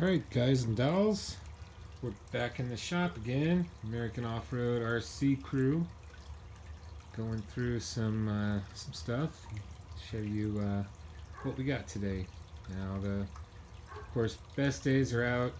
Alright guys and dolls, we're back in the shop again. American Off-Road RC crew, going through some stuff. Show you what we got today. Now of course, best days are out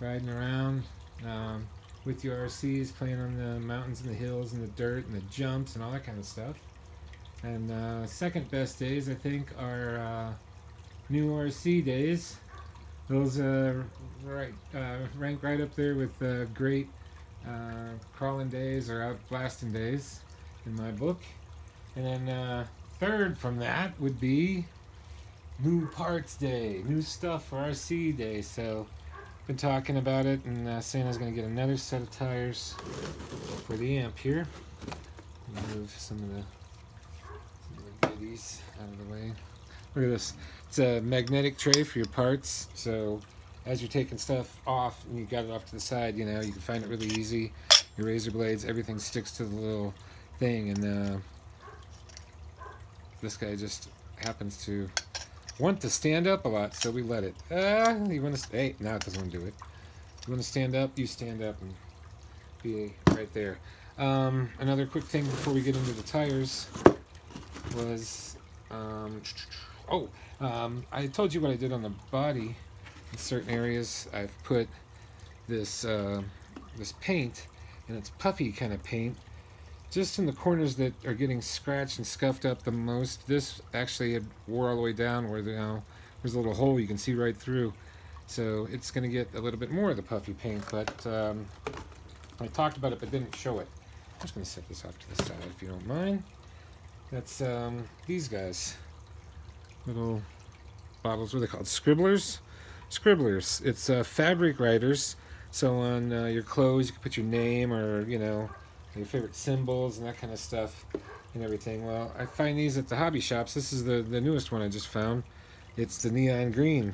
riding around with your RCs, playing on the mountains and the hills and the dirt and the jumps and all that kind of stuff. And second best days I think are new RC days. Those rank right up there with great crawling days or out blasting days in my book. And then third from that would be new parts day, new stuff for RC day. So been talking about it and saying I was going to get another set of tires for the amp here. Move some of the goodies out of the way. Look at this. It's a magnetic tray for your parts. So as you're taking stuff off and you got it off to the side, you know, you can find it really easy. Your razor blades, everything sticks to the little thing. And this guy just happens to want to stand up a lot, so we let it. You want to? Hey, now it doesn't want to do it. You want to stand up? You stand up and be right there. Another quick thing before we get into the tires was, I told you what I did on the body. In certain areas, I've put this this paint, and it's puffy kind of paint, just in the corners that are getting scratched and scuffed up the most. This actually had wore all the way down where there's a little hole you can see right through. So it's going to get a little bit more of the puffy paint, but I talked about it but didn't show it. I'm just going to set this off to the side if you don't mind. That's these guys. Little bottles, what are they called? Scribblers? Scribblers. It's fabric writers. So on your clothes you can put your name or, you know, your favorite symbols and that kind of stuff and everything. Well, I find these at the hobby shops. This is the newest one I just found. It's the neon green.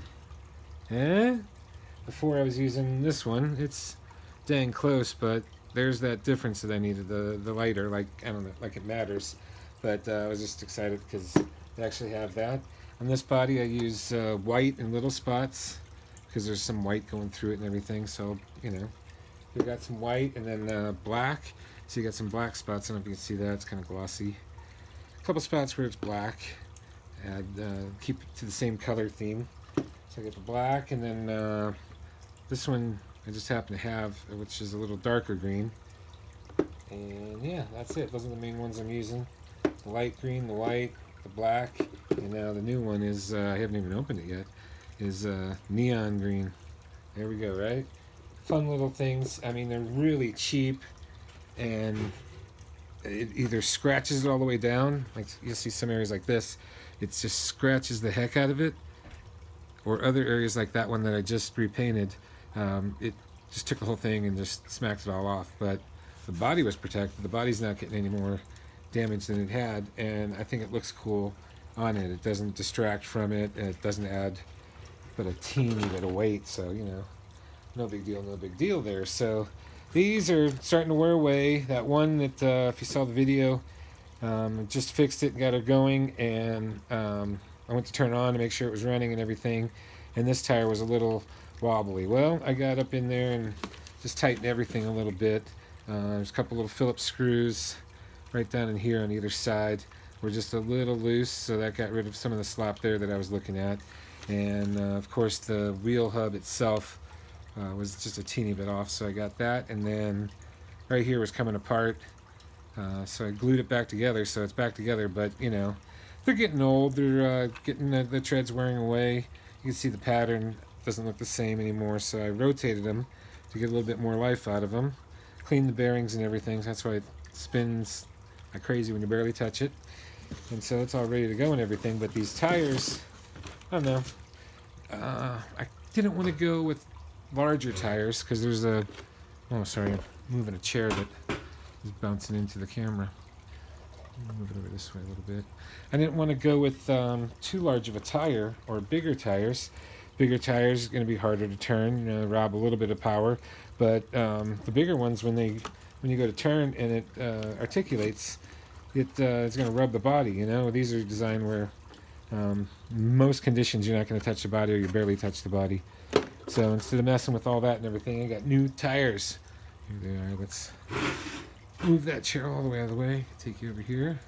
Before I was using this one. It's dang close, but there's that difference that I needed. The lighter, like, I don't know, like it matters. But I was just excited because they actually have that. On this body I use white in little spots because there's some white going through it and everything. So, you know, we got some white and then black. So you got some black spots. I don't know if you can see that. It's kind of glossy. A couple spots where it's black. Add, keep it to the same color theme. So I get the black, and then this one I just happen to have, which is a little darker green. And yeah, that's it. Those are the main ones I'm using. The light green, the white, the black, and now the new one is, I haven't even opened it yet, is neon green. There we go, right? Fun little things. I mean, they're really cheap, and it either scratches it all the way down, like you'll see some areas like this, it just scratches the heck out of it, or other areas like that one that I just repainted, it just took the whole thing and just smacked it all off. But the body was protected. The body's not getting any more damage than it had, and I think it looks cool on it. It doesn't distract from it, and it doesn't add but a teeny bit of weight, so, you know, no big deal there. So these are starting to wear away. That one that, if you saw the video, just fixed it and got it going, and I went to turn it on to make sure it was running and everything, and this tire was a little wobbly. Well, I got up in there and just tightened everything a little bit. There's a couple little Phillips screws right down in here on either side. Were just a little loose, so that got rid of some of the slop there that I was looking at. And of course the wheel hub itself was just a teeny bit off, so I got that. And then right here was coming apart, so I glued it back together, so it's back together. But you know, they're getting old. They're getting the treads wearing away. You can see the pattern doesn't look the same anymore, so I rotated them to get a little bit more life out of them. Cleaned the bearings and everything, so that's why it spins like crazy when you barely touch it. And so it's all ready to go and everything. But these tires, I don't know, I didn't want to go with larger tires because there's a, oh sorry, I'm moving a chair that is bouncing into the camera. Move it over this way a little bit. I didn't want to go with too large of a tire or bigger tires. Bigger tires are going to be harder to turn, you know, rob a little bit of power. But the bigger ones, when you go to turn and it articulates, it's going to rub the body. You know, these are designed where most conditions you're not going to touch the body, or you barely touch the body. So instead of messing with all that and everything, I got new tires. Here they are. Let's move that chair all the way out of the way. Take you over here.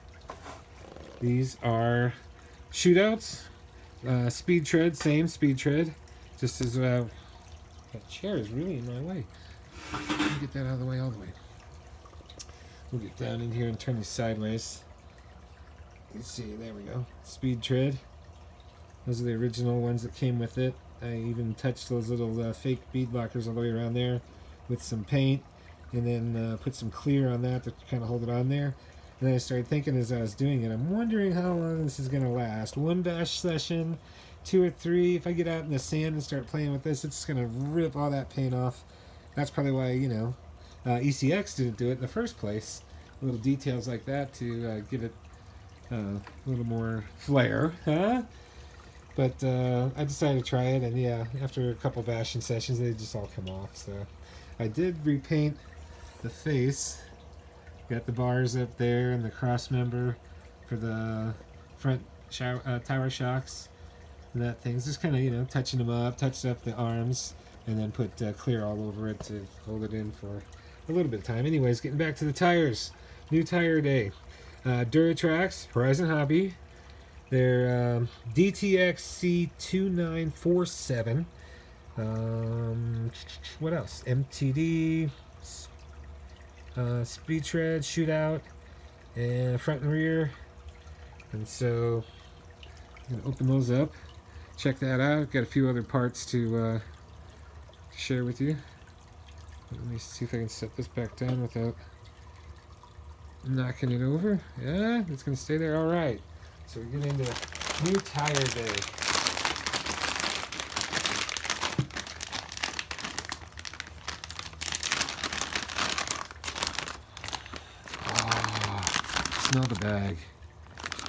These are shootouts. Speedtread, same Speedtread. Just as that chair is really in my way. Let me get that out of the way all the way. We'll get down in here and turn these sideways. Let's see, there we go. Speedtread. Those are the original ones that came with it. I even touched those little fake bead blockers all the way around there with some paint, and then put some clear on that to kind of hold it on there. And then I started thinking as I was doing it, I'm wondering how long this is going to last. 1 bash session, 2 or 3. If I get out in the sand and start playing with this, it's going to rip all that paint off. That's probably why, you know, ECX didn't do it in the first place. Little details like that to give it a little more flair, huh? But I decided to try it, and yeah, after a couple bashing sessions, they just all come off. So I did repaint the face. Got the bars up there and the cross member for the front tower shocks and that things. Just kind of, you know, touching them up, touched up the arms, and then put clear all over it to hold it in for a little bit of time. Anyways, getting back to the tires. New tire day. Duratrax, Horizon Hobby. They're DTX C2947. What else? MTD, Speedtreads Shootout, and front and rear. And so I'm gonna open those up. Check that out. Got a few other parts to share with you. Let me see if I can set this back down without knocking it over. Yeah, it's gonna stay there. All right. So we get into new tire day. Oh, smell the bag.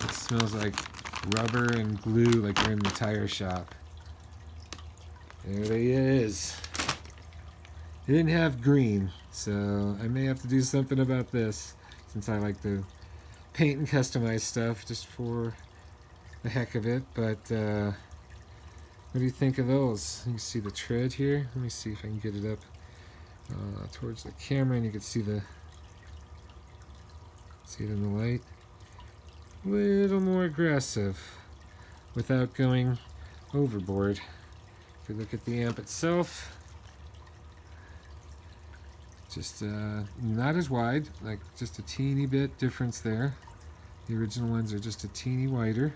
It smells like rubber and glue, like you're in the tire shop. There it is. It didn't have green, so I may have to do something about this, since I like to paint and customize stuff just for the heck of it. But what do you think of those? You can see the tread here. Let me see if I can get it up towards the camera, and you can see it in the light. A little more aggressive without going overboard. If you look at the amp itself, just not as wide, like just a teeny bit difference there. The original ones are just a teeny wider,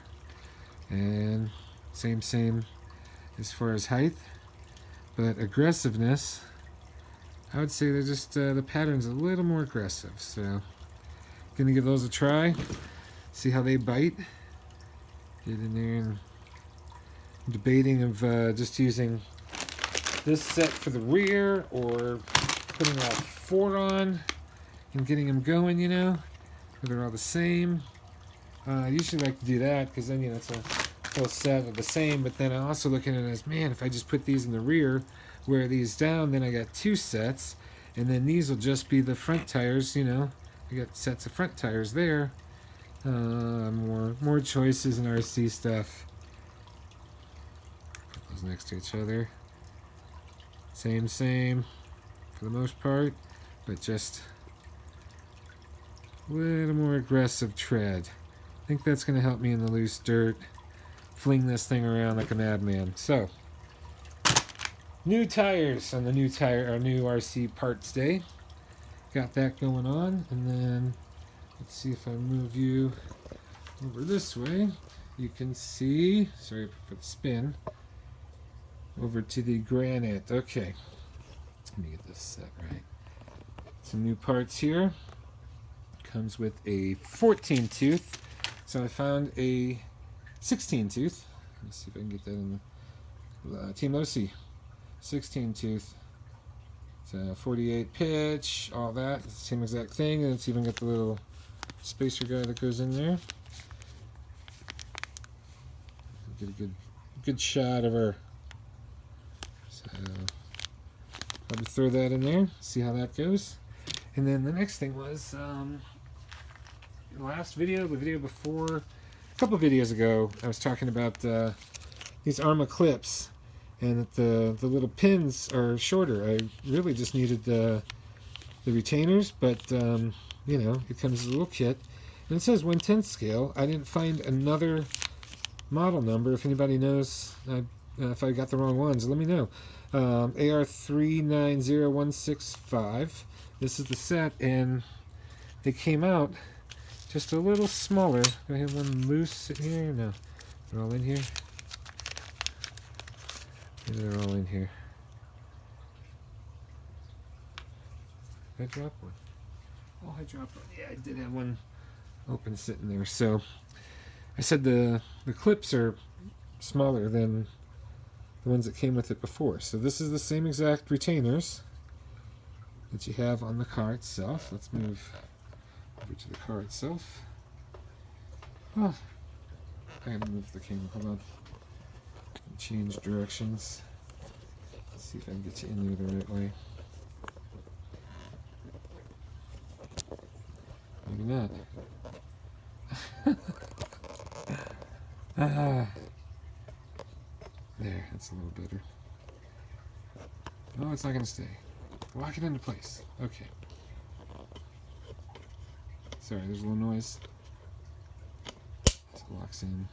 and same as far as height, but aggressiveness, I would say they're just the pattern's a little more aggressive. So gonna give those a try, see how they bite. Get in there, and I'm debating of just using this set for the rear, or putting all 4 on and getting them going, you know, where they're all the same. I usually like to do that, because then, you know, it's a full set of the same. But then I also look at it as, man, if I just put these in the rear, wear these down, then I got 2 sets, and then these will just be the front tires, you know. I got sets of front tires there. More choices in RC stuff. Put those next to each other. Same for the most part, but just a little more aggressive tread. I think that's going to help me in the loose dirt fling this thing around like a madman. So, new tires on the new RC parts day. Got that going on, and then let's see if I move you over this way. You can see, sorry for the spin, over to the Granite. Okay, let me get this set right. Some new parts here. Comes with a 14 tooth. So I found a 16 tooth. Let's see if I can get that in the Team Losi 16 tooth. It's a 48 pitch, all that, same exact thing, and it's even got the little spacer guy that goes in there. Get a good shot of her. So probably throw that in there, see how that goes. And then the next thing was the last video, the video before, a couple videos ago, I was talking about these Arrma clips, and that the little pins are shorter. I really just needed the retainers, but you know, it comes as a little kit, and it says 1/10 scale. I didn't find another model number. If anybody knows, if I got the wrong ones, let me know. AR390165. This is the set, and they came out just a little smaller. Do I have one loose sitting here? No, they're all in here. Maybe they're all in here. Did I drop one? Oh, I dropped one. Yeah, I did have one open sitting there. So I said the clips are smaller than the ones that came with it before. So this is the same exact retainers that you have on the car itself. Let's move over to the car itself. Oh, I gotta move the camera. Hold on. Change directions. Let's see if I can get you in there the right way. Maybe not. There, that's a little better. No, it's not going to stay. Lock it into place. Okay. Sorry, there's a little noise. It locks in.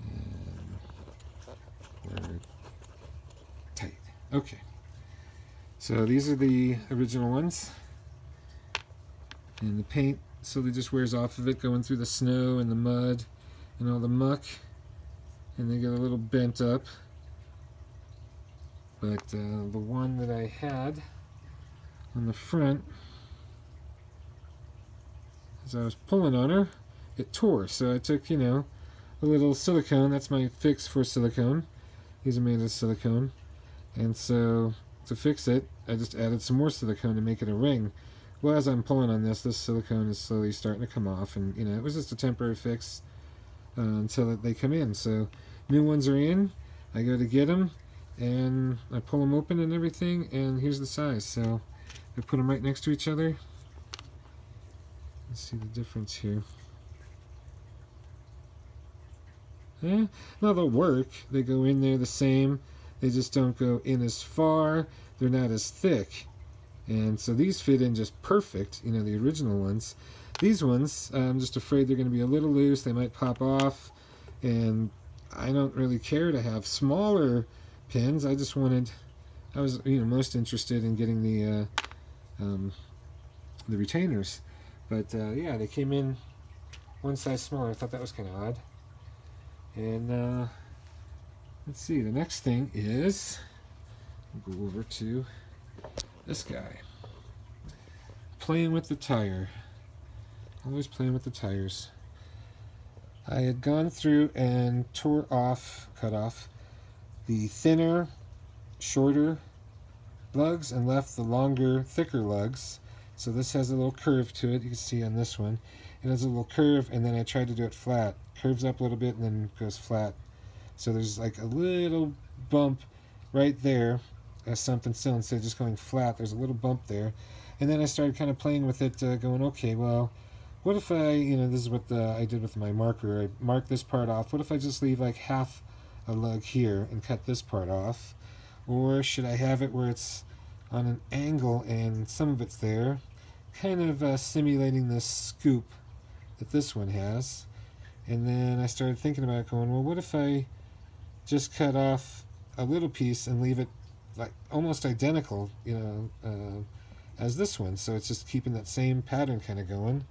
And we're tight. Okay. So these are the original ones. And the paint slowly just wears off of it, going through the snow and the mud and all the muck. And they get a little bent up. But the one that I had on the front, as I was pulling on her, it tore. So I took, you know, a little silicone. That's my fix for silicone. These are made of silicone. And so to fix it, I just added some more silicone to make it a ring. Well, as I'm pulling on this silicone is slowly starting to come off. And, you know, it was just a temporary fix until they come in. So new ones are in. I go to get them. And I pull them open and everything, and here's the size. So I put them right next to each other. Let's see the difference here. Yeah, no, they'll work. They go in there the same. They just don't go in as far. They're not as thick. And so these fit in just perfect, you know, the original ones. These ones, I'm just afraid they're going to be a little loose. They might pop off. And I don't really care to have smaller pins. I was, you know, most interested in getting the retainers, but yeah, they came in one size smaller. I thought that was kind of odd. And let's see, the next thing is, we'll go over to this guy. Playing with the tire. Always playing with the tires. I had gone through and cut off the thinner, shorter lugs and left the longer, thicker lugs. So this has a little curve to it. You can see on this one. It has a little curve, and then I tried to do it flat. Curves up a little bit and then goes flat. So there's like a little bump right there as something still, instead of just going flat, there's a little bump there. And then I started kind of playing with it, going, okay, well, what if I, you know, this is what I did with my marker. I marked this part off. What if I just leave like half a lug here and cut this part off? Or should I have it where it's on an angle and some of it's there, kind of simulating this scoop that this one has? And then I started thinking about it, going, well, what if I just cut off a little piece and leave it like almost identical, you know, as this one, so it's just keeping that same pattern kind of going.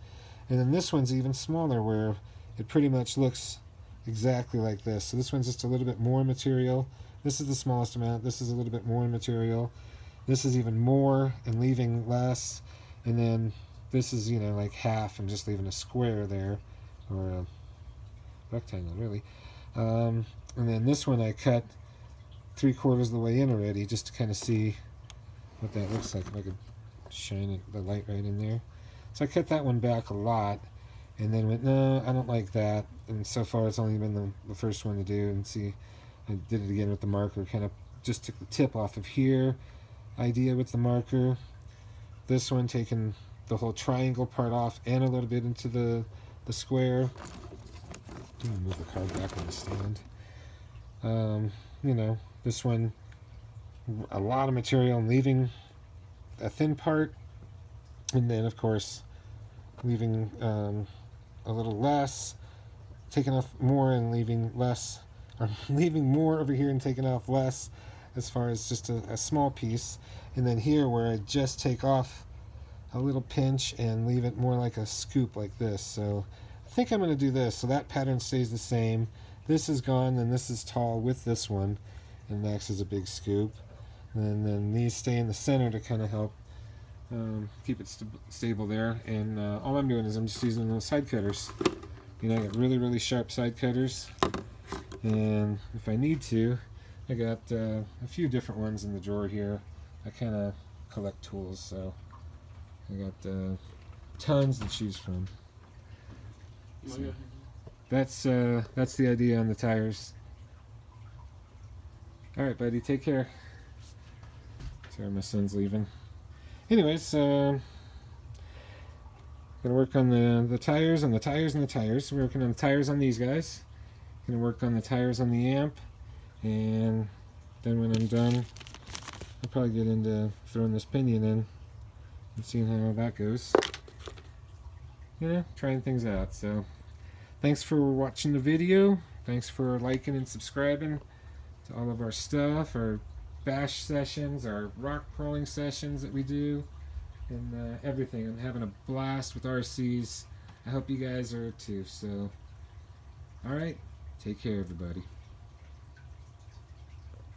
And then this one's even smaller, where it pretty much looks exactly like this. So this one's just a little bit more material. This is the smallest amount. This is a little bit more material. This is even more and leaving less. And then this is, you know, like half and just leaving a square there, or a rectangle really. And then this one I cut 3/4 of the way in already, just to kind of see what that looks like. If I could shine the light right in there. So I cut that one back a lot, and then went, no, I don't like that. And so far it's only been the first one to do. And see, I did it again with the marker, kind of just took the tip off of here idea with the marker. This one taking the whole triangle part off and a little bit into the square. I'm gonna move the car back on the stand. You know, This one, a lot of material and leaving a thin part, and then of course leaving a little less, taking off more and leaving less, or leaving more over here and taking off less as far as just a small piece. And then here where I just take off a little pinch and leave it more like a scoop like this. So I think I'm going to do this so that pattern stays the same. This is gone, then this is tall with this one, and Max is a big scoop. And then these stay in the center to kind of help keep it stable there. And all I'm doing is I'm just using those side cutters. You know, I got really sharp side cutters, and if I need to, I got a few different ones in the drawer here. I kind of collect tools, so I got tons to choose from. So that's the idea on the tires. All right, buddy, take care. Sorry, my son's leaving. Anyways, gonna work on the tires and the tires and the tires. We're working on the tires on these guys. Gonna work on the tires on the amp, and then when I'm done, I'll probably get into throwing this pinion in and seeing how that goes. You know, trying things out. So, thanks for watching the video. Thanks for liking and subscribing to all of our stuff, our bash sessions, our rock crawling sessions that we do, and everything. I'm having a blast with RCs. I hope you guys are too. So, alright, take care everybody.